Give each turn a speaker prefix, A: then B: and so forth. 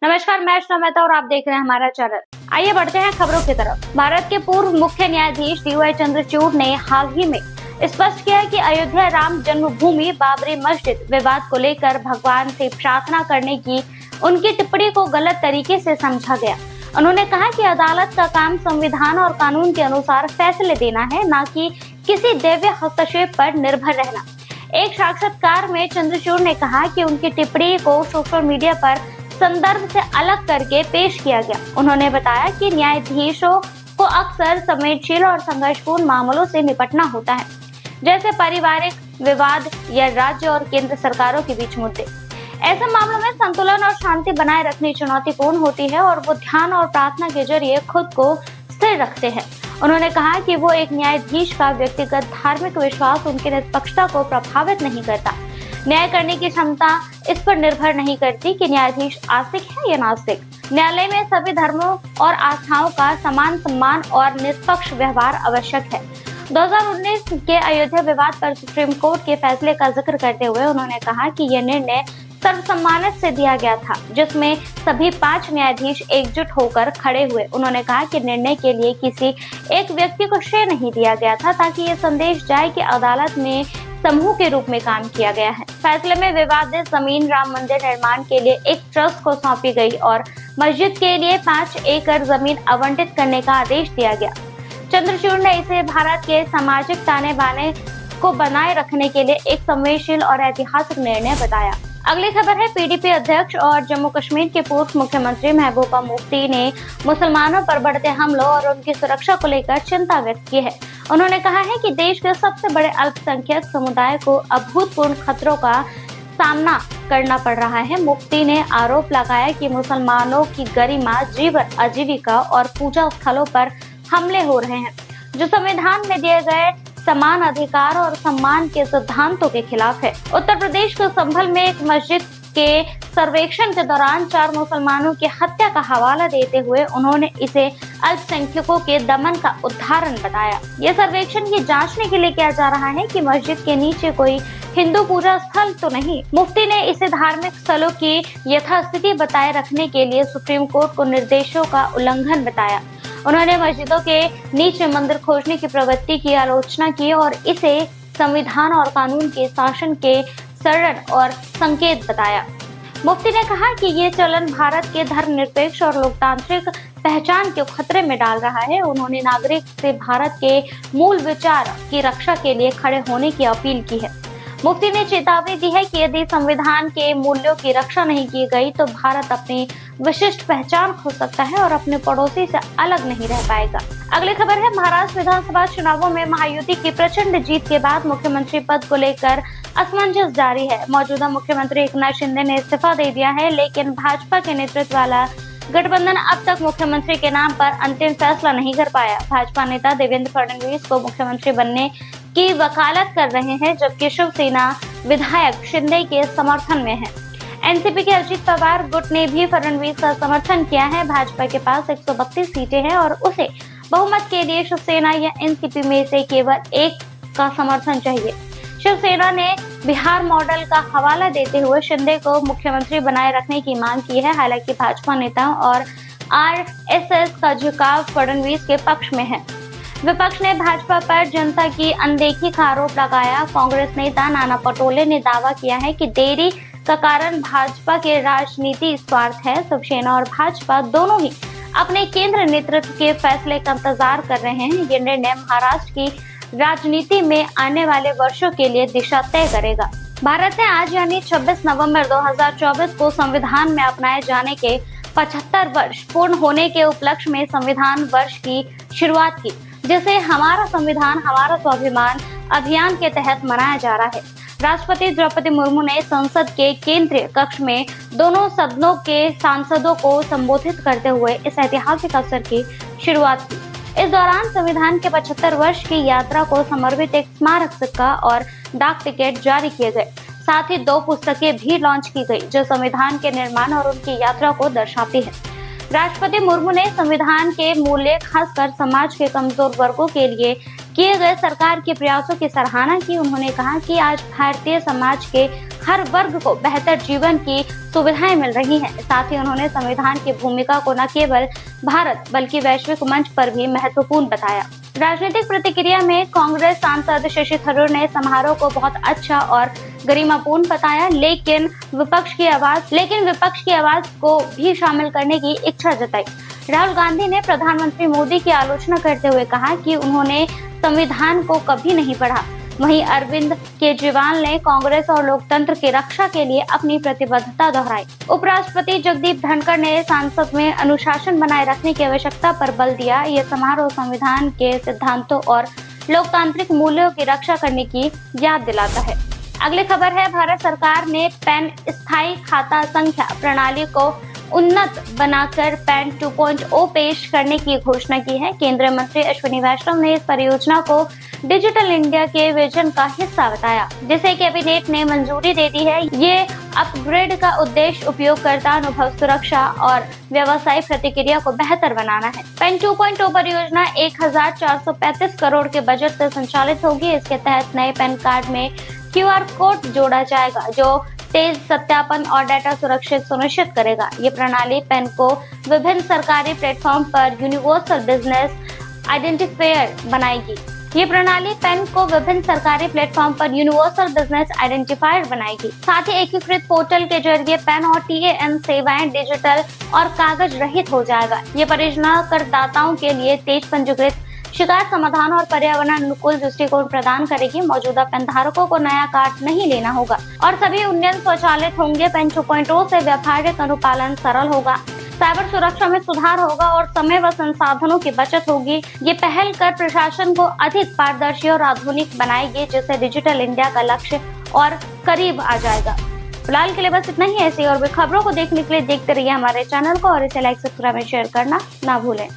A: नमस्कार, मैं श्रम मेहता और आप देख रहे हैं हमारा चैनल। आइए बढ़ते हैं खबरों की तरफ। भारत के पूर्व मुख्य न्यायाधीश DY चंद्रचूड़ ने हाल ही में स्पष्ट किया कि अयोध्या राम जन्मभूमि बाबरी मस्जिद विवाद को लेकर भगवान से प्रार्थना करने की उनकी टिप्पणी को गलत तरीके से समझा गया। उन्होंने कहा कि अदालत का काम संविधान और कानून के अनुसार फैसले देना है, न कि किसी दैवीय हस्तक्षेप पर निर्भर रहना। एक साक्षात्कार में चंद्रचूड़ ने कहा कि उनकी टिप्पणी को सोशल मीडिया पर संदर्भ से अलग करके पेश किया गया। उन्होंने बताया कि न्यायाधीशों को अक्सर संवेदनशील और संघर्षपूर्ण मामलों से निपटना होता है, जैसे पारिवारिक विवाद या राज्य और केंद्र सरकारों के बीच मुद्दे। ऐसे मामलों में संतुलन और शांति बनाए रखनी चुनौतीपूर्ण होती है और वो ध्यान और प्रार्थना के जरिए खुद को स्थिर रखते हैं। उन्होंने कहा कि वो एक न्यायाधीश का व्यक्तिगत धार्मिक विश्वास उनकी निष्पक्षता को प्रभावित नहीं करता। न्याय करने की क्षमता इस पर निर्भर नहीं करती कि न्यायाधीश आस्तिक है या नास्तिक। न्यायालय में सभी धर्मों और आस्थाओं का समान सम्मान और निष्पक्ष व्यवहार आवश्यक है। 2019 के अयोध्या विवाद पर सुप्रीम कोर्ट के फैसले का जिक्र करते हुए उन्होंने कहा कि यह निर्णय सर्वसम्मत से दिया गया था, जिसमें सभी 5 न्यायाधीश एकजुट होकर खड़े हुए। उन्होंने कहा कि निर्णय के लिए किसी एक व्यक्ति को श्रेय नहीं दिया गया था, ताकि ये संदेश जाए कि अदालत में समूह के रूप में काम किया गया है। फैसले में विवादित जमीन राम मंदिर निर्माण के लिए एक ट्रस्ट को सौंपी गई और मस्जिद के लिए 5 एकड़ जमीन आवंटित करने का आदेश दिया गया। चंद्रचूड़ ने इसे भारत के सामाजिक ताने बाने को बनाए रखने के लिए एक संवेदनशील और ऐतिहासिक निर्णय बताया। अगली खबर है, PDP अध्यक्ष और जम्मू कश्मीर के पूर्व मुख्यमंत्री महबूबा मुफ्ती ने मुसलमानों पर बढ़ते हमलों और उनकी सुरक्षा को लेकर चिंता व्यक्त की है। उन्होंने कहा है कि देश के सबसे बड़े अल्पसंख्यक समुदाय को अभूतपूर्व खतरों का सामना करना पड़ रहा है। मुफ्ती ने आरोप लगाया कि मुसलमानों की गरिमा, जीवन, आजीविका और पूजा स्थलों पर हमले हो रहे हैं, जो संविधान में दिए गए समान अधिकार और सम्मान के सिद्धांतों के खिलाफ है। उत्तर प्रदेश के संभल में एक मस्जिद के सर्वेक्षण के दौरान 4 मुसलमानों की हत्या का हवाला देते हुए उन्होंने इसे अल्पसंख्यकों के दमन का उदाहरण बताया। यह सर्वेक्षण ये जांचने के लिए किया जा रहा है कि मस्जिद के नीचे कोई हिंदू पूजा स्थल तो नहीं। मुफ्ती ने इसे धार्मिक स्थलों की यथास्थिति बताए रखने के लिए सुप्रीम कोर्ट को निर्देशों का उल्लंघन बताया। उन्होंने मस्जिदों के नीचे मंदिर खोजने की प्रवृत्ति की आलोचना की और इसे संविधान और कानून के शासन के शरण और संकेत बताया। मुफ्ती ने कहा कि ये चलन भारत के धर्मनिरपेक्ष और लोकतांत्रिक पहचान को खतरे में डाल रहा है। उन्होंने नागरिक से भारत के मूल विचार की रक्षा के लिए खड़े होने की अपील की है। मुफ्ती ने चेतावनी दी है कि यदि संविधान के मूल्यों की रक्षा नहीं की गई तो भारत अपनी विशिष्ट पहचान खो सकता है और अपने पड़ोसी से अलग नहीं रह पाएगा। अगली खबर है, महाराष्ट्र विधानसभा चुनावों में महायुति की प्रचंड जीत के बाद मुख्यमंत्री पद को लेकर असमंजस जारी है। मौजूदा मुख्यमंत्री एकनाथ शिंदे ने इस्तीफा दे दिया है, लेकिन भाजपा के नेतृत्व वाला गठबंधन अब तक मुख्यमंत्री के नाम पर अंतिम फैसला नहीं कर पाया। भाजपा नेता देवेंद्र फडणवीस को मुख्यमंत्री बनने की वकालत कर रहे हैं, जबकि शिवसेना विधायक शिंदे के समर्थन में है। एनसीपी के अजित पवार गुट ने भी फडणवीस का समर्थन किया है। भाजपा के पास 132 सीटें हैं और उसे बहुमत के लिए शिवसेना या एनसीपी में से केवल एक का समर्थन चाहिए। शिवसेना ने बिहार मॉडल का हवाला देते हुए शिंदे को मुख्यमंत्री बनाए रखने की मांग की है। हालांकि भाजपा नेताओं और आरएसएस का झुकाव फडणवीस के पक्ष में है। विपक्ष ने भाजपा पर जनता की अनदेखी का आरोप लगाया। कांग्रेस नेता नाना पटोले ने दावा किया है कि देरी का कारण भाजपा के राजनीति स्वार्थ है। शिवसेना और भाजपा दोनों ही अपने केंद्र नेतृत्व के फैसले का इंतजार कर रहे हैं। ये निर्णय महाराष्ट्र की राजनीति में आने वाले वर्षों के लिए दिशा तय करेगा। भारत ने आज यानी 26 नवंबर 2024 को संविधान में अपनाए जाने के 75 वर्ष पूर्ण होने के उपलक्ष्य में संविधान वर्ष की शुरुआत की, जिसे हमारा संविधान हमारा स्वाभिमान अभियान के तहत मनाया जा रहा है। राष्ट्रपति द्रौपदी मुर्मू ने संसद के केंद्रीय कक्ष में दोनों सदनों के सांसदों को संबोधित करते हुए इस ऐतिहासिक अवसर की शुरुआत की। इस दौरान संविधान के 75 वर्ष की यात्रा को समर्पित एक स्मारक सिक्का और डाक टिकट जारी किए गए। साथ ही 2 पुस्तकें भी लॉन्च की गई, जो संविधान के निर्माण और उनकी यात्रा को दर्शाती है। राष्ट्रपति मुर्मू ने संविधान के मूल्य, खासकर समाज के कमजोर वर्गों के लिए किए गए सरकार के प्रयासों की सराहना की। उन्होंने कहा कि आज भारतीय समाज के हर वर्ग को बेहतर जीवन की सुविधाएं मिल रही हैं। साथ ही उन्होंने संविधान की भूमिका को न केवल भारत बल्कि वैश्विक मंच पर भी महत्वपूर्ण बताया। राजनीतिक प्रतिक्रिया में कांग्रेस सांसद शशि थरूर ने समारोह को बहुत अच्छा और गरिमापूर्ण बताया, लेकिन विपक्ष की आवाज को भी शामिल करने की इच्छा जताई। राहुल गांधी ने प्रधानमंत्री मोदी की आलोचना करते हुए कहा कि उन्होंने संविधान को कभी नहीं पढ़ा। वहीं अरविंद केजरीवाल ने कांग्रेस और लोकतंत्र की रक्षा के लिए अपनी प्रतिबद्धता दोहराई। उपराष्ट्रपति जगदीप धनखड़ ने संसद में अनुशासन बनाए रखने की आवश्यकता पर बल दिया। ये समारोह संविधान के सिद्धांतों और लोकतांत्रिक मूल्यों की रक्षा करने की याद दिलाता है। अगली खबर है, भारत सरकार ने पैन स्थायी खाता संख्या प्रणाली को उन्नत बनाकर पैन 2.0 पेश करने की घोषणा की है। केंद्रीय मंत्री अश्विनी वैष्णव ने इस परियोजना को डिजिटल इंडिया के विजन का हिस्सा बताया, जिसे कैबिनेट ने मंजूरी दे दी है। ये अपग्रेड का उद्देश्य उपयोगकर्ता अनुभव, सुरक्षा और व्यवसायिक प्रतिक्रिया को बेहतर बनाना है। पैन 2.0 परियोजना 1435 करोड़ के बजट से संचालित होगी। इसके तहत नए पैन कार्ड में QR कोड जोड़ा जाएगा, जो तेज सत्यापन और डाटा सुरक्षित सुनिश्चित करेगा। ये प्रणाली पैन को विभिन्न सरकारी प्लेटफॉर्म पर यूनिवर्सल बिजनेस आइडेंटिफायर बनाएगी। साथ ही एकीकृत पोर्टल के जरिए पैन और TAN सेवाएं डिजिटल और कागज रहित हो जाएगा। ये परियोजना करदाताओं के लिए तेज पंजीकृत, शिकायत समाधान और पर्यावरण अनुकूल दृष्टिकोण प्रदान करेगी। मौजूदा पेन धारकों को नया कार्ड नहीं लेना होगा और सभी उन्नयन स्वचालित होंगे। पैन 2.0 से व्यापारिक अनुपालन सरल होगा, साइबर सुरक्षा में सुधार होगा और समय व संसाधनों की बचत होगी। ये पहल कर प्रशासन को अधिक पारदर्शी और आधुनिक बनाएगी, जिससे डिजिटल इंडिया का लक्ष्य और करीब आ जाएगा। फिलहाल के लिए बस इतना ही। ऐसी और भी खबरों को देखने के लिए देखते रहिए हमारे चैनल को और इसे लाइक, सब्सक्राइब, शेयर करना ना भूलें।